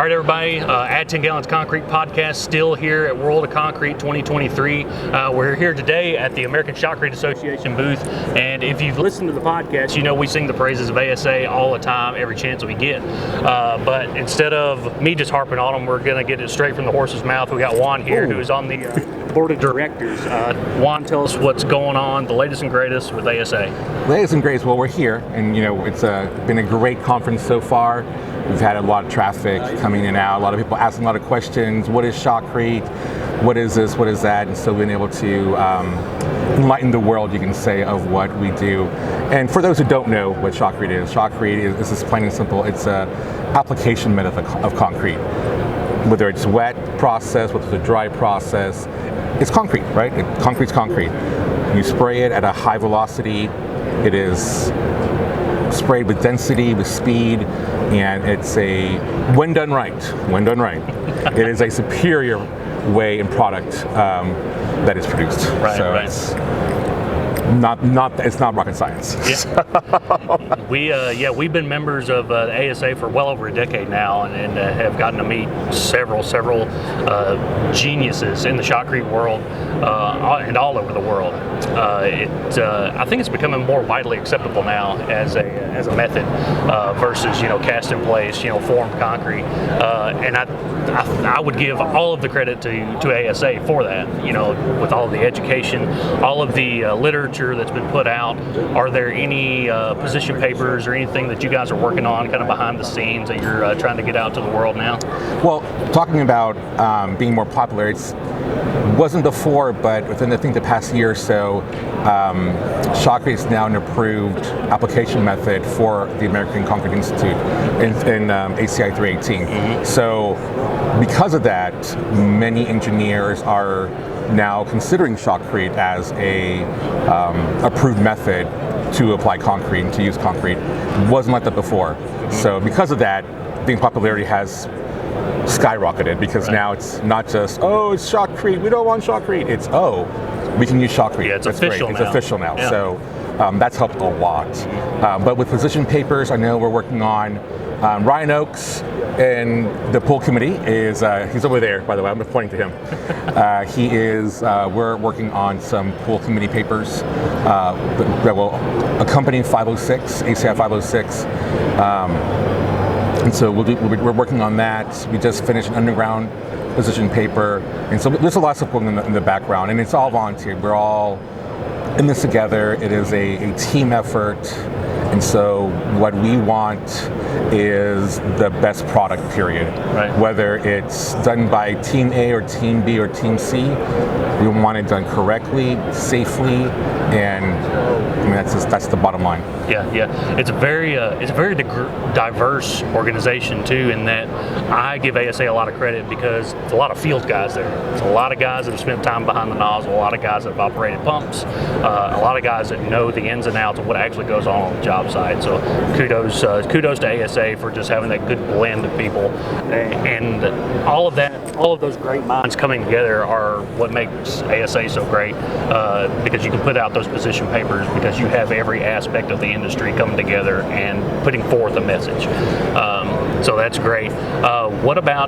right, everybody, Add 10 Gallons Concrete podcast still here at World of Concrete 2023. We're here today at the American Shotcrete Association booth, and if you've listened to the podcast, you know we sing the praises of ASA all the time, every chance we get. But instead of me just harping on them, we're going to get it straight from the horse's mouth. We got Juan here, who is on the board of directors. Juan, tell us what's going on, the latest and greatest with ASA. Latest and greatest, well, we're here, and it's been a great conference so far. We've had a lot of traffic coming in and out, a lot of people asking a lot of questions. What is shotcrete? What is this? What is that? And so we've been able to enlighten the world, you can say, of what we do. And for those who don't know what shotcrete is just plain and simple. It's an application method of concrete. Whether it's wet process, whether it's a dry process, it's concrete, right? Concrete's concrete. You spray it at a high velocity. It is sprayed with density, with speed, and it's when done right, it is a superior way and product that is produced. Right, so right. It's not rocket science. Yeah. We've been members of ASA for well over a decade now, and have gotten to meet several geniuses in the shotcrete world and all over the world. I think it's becoming more widely acceptable now as a method versus cast in place, formed concrete. And I would give all of the credit to ASA for that. With all of the education, all of the literature that's been put out. Are there any position papers or anything that you guys are working on kind of behind the scenes that you're trying to get out to the world now? Well, talking about being more popular, it wasn't before, but within the past year or so, shotcrete is now an approved application method for the American Concrete Institute in ACI 318. Mm-hmm. So because of that, many engineers are now considering shotcrete as a approved method to apply concrete and to use concrete. It wasn't like that before. Mm-hmm. So because of that, the popularity has skyrocketed, because now it's not just, it's shotcrete, we don't want shotcrete. It's, we can use shotcrete. Yeah, it's official now. It's official now. Yeah. So that's helped a lot. But with position papers, I know we're working on Ryan Oakes, and the pool committee is, he's over there, by the way, I'm pointing to him. We're working on some pool committee papers that will accompany 506, ACI 506. And so we're working on that. We just finished an underground position paper. And so there's a lot of stuff going in the background, and it's all volunteer. We're all in this together. It is a team effort. And so what we want is the best product, period. Right. Whether it's done by Team A or Team B or Team C, we want it done correctly, safely, and that's the bottom line. Yeah. It's a very diverse organization too, in that I give ASA a lot of credit because it's a lot of field guys there. It's a lot of guys that have spent time behind the nozzle, a lot of guys that have operated pumps, a lot of guys that know the ins and outs of what actually goes on the job site. So kudos to ASA for just having that good blend of people, and all of those great minds coming together are what makes ASA so great, because you can put out those position papers because you have every aspect of the industry coming together and putting forth a message. So that's great.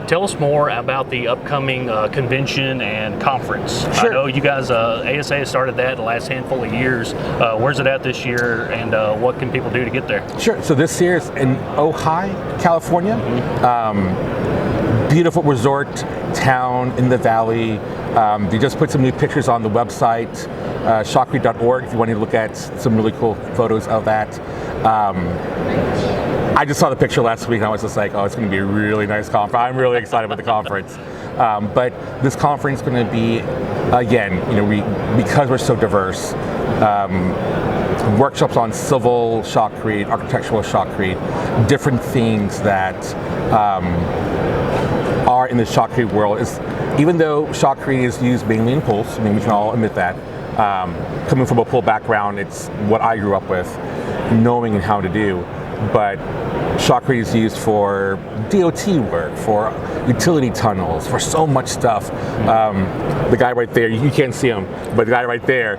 Tell us more about the upcoming convention and conference. Sure. I know you guys, ASA has started that the last handful of years. Where's it at this year, and what can people do to get there? Sure. So this year is in Ojai, California. Mm-hmm. Beautiful resort town in the valley. They just put some new pictures on the website, shotcrete.org, if you want to look at some really cool photos of that. I just saw the picture last week and I was just like, it's going to be a really nice conference. I'm really excited about the conference. But this conference is going to be, again, because we're so diverse, workshops on civil shotcrete, architectural shotcrete, different things that are in the shotcrete world. Even though shotcrete is used mainly in pools, we can all admit that. Coming from a pool background, it's what I grew up with, knowing and how to do. But shotcrete is used for DOT work, for utility tunnels, for so much stuff. The guy right there, you can't see him, but the guy right there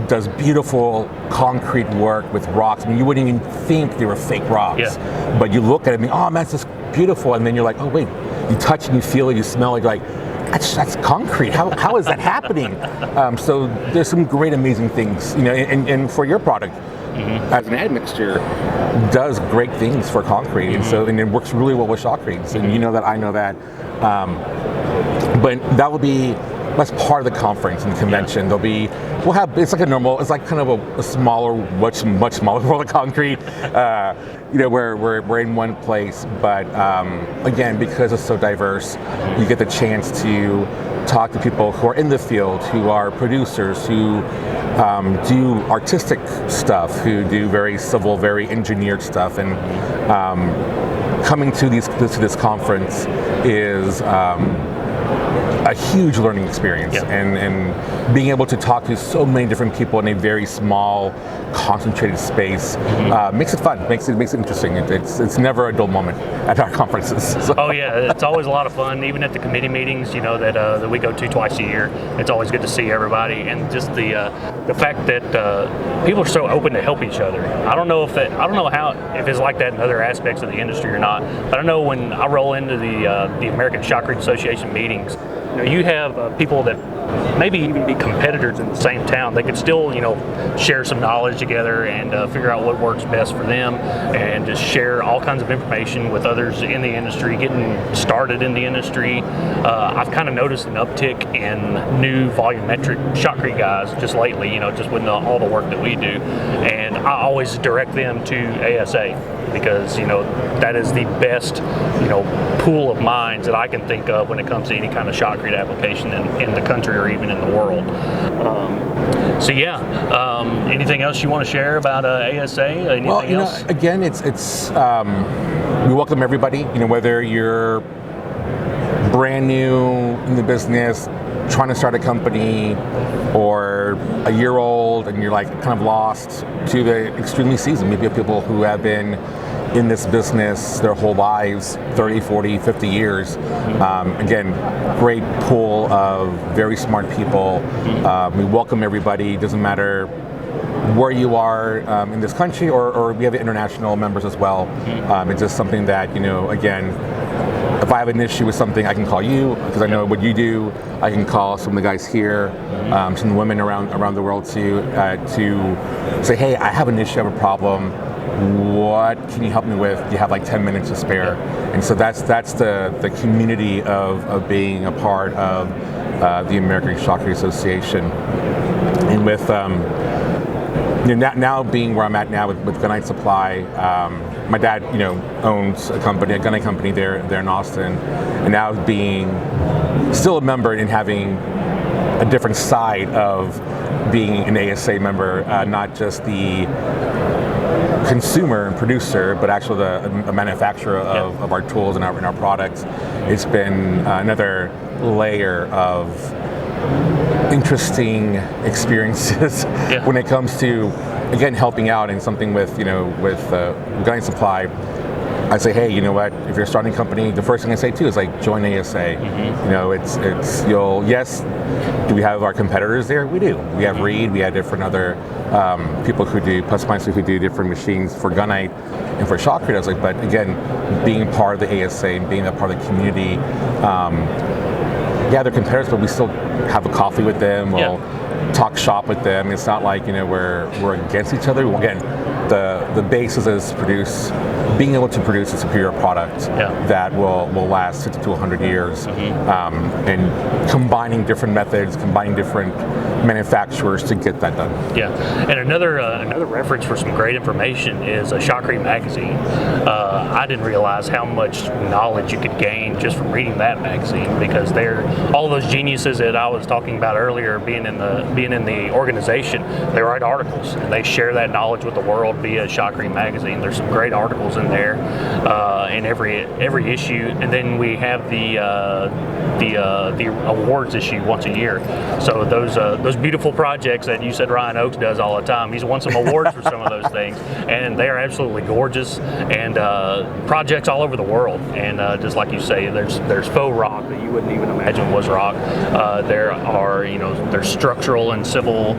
does beautiful concrete work with rocks. You wouldn't even think they were fake rocks. Yeah. But you look at it and think, man, beautiful, and then you're like, oh wait, you touch and you feel it, you smell it, you're like, that's concrete. How is that happening? So there's some great, amazing things, and for your product, as an admixture, does great things for concrete, and it works really well with shotcretes, and you know that, I know that. But that's part of the conference and the convention. It's like it's like kind of a smaller, much smaller world of concrete, where we're in one place. But again, because it's so diverse, you get the chance to talk to people who are in the field, who are producers, who do artistic stuff, who do very civil, very engineered stuff, and coming to this conference is a huge learning experience, and being able to talk to so many different people in a very small, concentrated space makes it fun, makes it interesting. It's never a dull moment at our conferences. So. Oh yeah, it's always a lot of fun, even at the committee meetings, that we go to twice a year. It's always good to see everybody, and just the fact that people are so open to help each other. I don't know if it's like that in other aspects of the industry or not, but I know when I roll into the American Shotcrete Association meetings, you have people that maybe even be competitors in the same town. They could still, share some knowledge together and figure out what works best for them, and just share all kinds of information with others in the industry, getting started in the industry. I've kind of noticed an uptick in new volumetric shotcrete guys just lately, just with all the work that we do. And I always direct them to ASA, because that is the best pool of minds that I can think of when it comes to any kind of shotcrete application in the country or even in the world. Anything else you want to share about ASA? Anything else? Again, it's we welcome everybody. Whether you're brand new in the business, trying to start a company, or a year old and you're like kind of lost, to the extremely seasoned. Maybe people who have been in this business their whole lives, 30, 40, 50 years. Again, great pool of very smart people. We welcome everybody. Doesn't matter where you are in this country, or we have international members as well. It's just something that, again, if I have an issue with something, I can call you because I know what you do. I can call some of the guys here, some of the women around the world too, to say, hey, I have an issue, I have a problem. What can you help me with? You have like 10 minutes to spare. And so that's the community of being a part of the American Shotcrete Association. And with now being where I'm at now with Gunite Supply, my dad, owns a gunite company there in Austin, and now being still a member and having a different side of being an ASA member, not just the consumer and producer, but actually a manufacturer of our tools and our products. It's been another layer of interesting experiences when it comes to, again, helping out in something with Gunite Supply. I say, hey, you know what? If you're starting a company, the first thing I say too is like join ASA. Do we have our competitors there? We do. We have Reed. We have different other people who do who do different machines for Gunite and for Shotcrete. I was like, but again, being part of the ASA and being a part of the community. They're competitors, but we still have a coffee with them. We'll talk shop with them. It's not like we're against each other. Again, the basis is being able to produce a superior product that will last 50 to 100 years, and combining different methods, combining different manufacturers to get that done. Yeah, and another reference for some great information is a Shotcrete magazine. I didn't realize how much knowledge you could gain just from reading that magazine, because they're all those geniuses that I was talking about earlier, being in the organization. They write articles and they share that knowledge with the world via Shotcrete magazine. There's some great articles in there in every issue, and then we have the awards issue once a year. So those beautiful projects that you said Ryan Oakes does all the time. He's won some awards for some of those things, and they are absolutely gorgeous, and projects all over the world. And just like you say, there's faux rock that you wouldn't even imagine was rock. There's structural and civil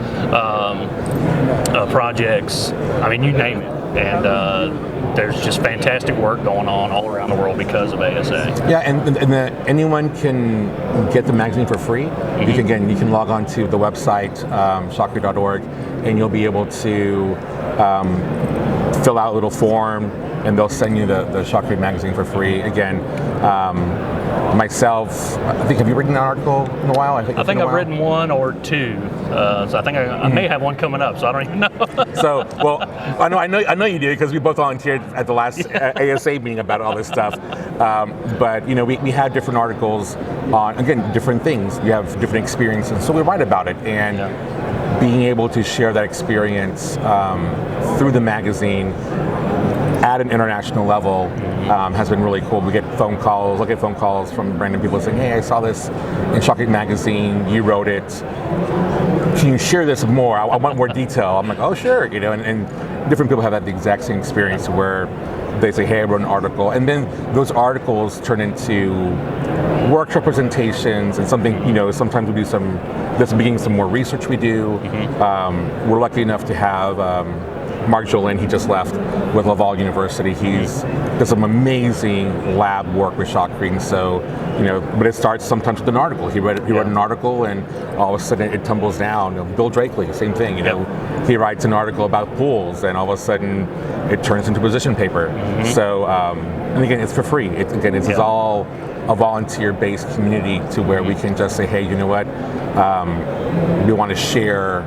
projects. I mean, you name it. and there's just fantastic work going on all around the world because of ASA. Yeah, and anyone can get the magazine for free. Mm-hmm. You can log on to the website, shotcrete.org, and you'll be able to fill out a little form, and they'll send you the Shotcrete magazine for free. Again, myself, I think, have you written an article in a while? I think I've written one or two, so I think I may have one coming up, so I don't even know. So, well, I know you did, because we both volunteered at the last ASA meeting about all this stuff. But we have different articles on, again, different things. You have different experiences, so we write about it, and being able to share that experience through the magazine at an international level has been really cool. We get phone calls from random people saying, "Hey, I saw this in Shotcrete magazine. You wrote it. Can you share this more? I want more detail." I'm like, "Oh, sure." And different people have that the exact same experience where they say, "Hey, I wrote an article," and then those articles turn into workshop presentations and something. Sometimes we do that's the beginning of some more research we do. We're lucky enough to have Mark Jolin. He just left with Laval University. He's does some amazing lab work with Shotcrete. So, but it starts sometimes with an article. He wrote an article, and all of a sudden it tumbles down. Bill Drakely, same thing. He writes an article about pools, and all of a sudden it turns into position paper. So, and again, it's for free. It's all a volunteer-based community to where we can just say, "Hey, you know what? We want to share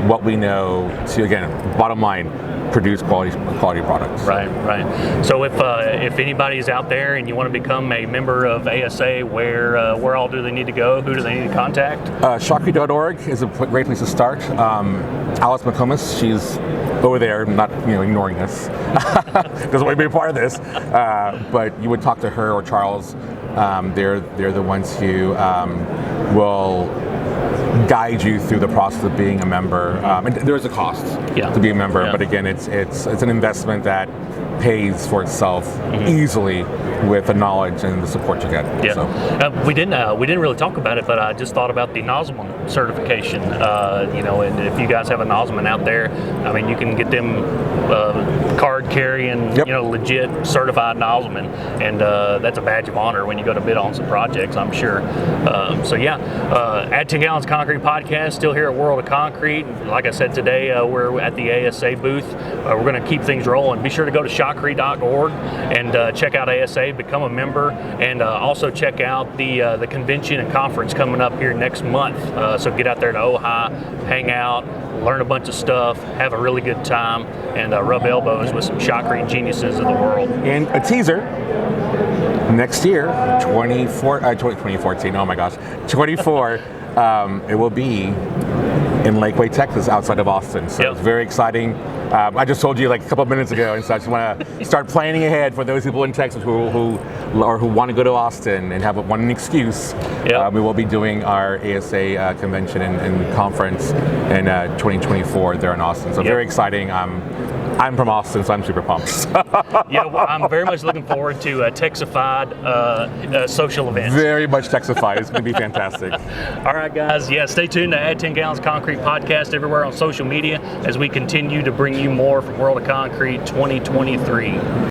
what we know to, again, bottom line, produce quality products." Right. So if anybody's out there and you want to become a member of ASA, where all do they need to go? Who do they need to contact? Shotcrete.org is a great place to start. Alice McComas, she's over there, not ignoring us, doesn't want to be a part of this. But you would talk to her or Charles. They're the ones who will guide you through the process of being a member. And there is a cost to be a member, but again, it's an investment that pays for itself easily with the knowledge and the support you get. Yeah. So. We didn't really talk about it, but I just thought about the Nosman certification. And if you guys have a Nosman out there, I mean, you can get them card carrying, legit certified Nosman, and that's a badge of honor when you go to bid on some projects, I'm sure. Add 10 Gallons Concrete podcast, still here at World of Concrete. Like I said today, we're at the ASA booth. We're going to keep things rolling. Be sure to go to shotcrete.org and check out ASA, become a member, and also check out the convention and conference coming up here next month. So get out there to Ojai, hang out, learn a bunch of stuff, have a really good time, and rub elbows with some Shotcrete geniuses of the world. And a teaser, next year, 2014, oh my gosh, 24, it will be in Lakeway, Texas, outside of Austin. So it's very exciting. I just told you like a couple of minutes ago, and so I just want to start planning ahead for those people in Texas who want to go to Austin and have one excuse. We will be doing our ASA convention and conference in 2024 there in Austin. So very exciting. I'm from Austin, so I'm super pumped. I'm very much looking forward to Texified social events. Very much Texified. It's going to be fantastic. All right, guys. Stay tuned to Add 10 Gallons Concrete podcast everywhere on social media as we continue to bring you more from World of Concrete 2023.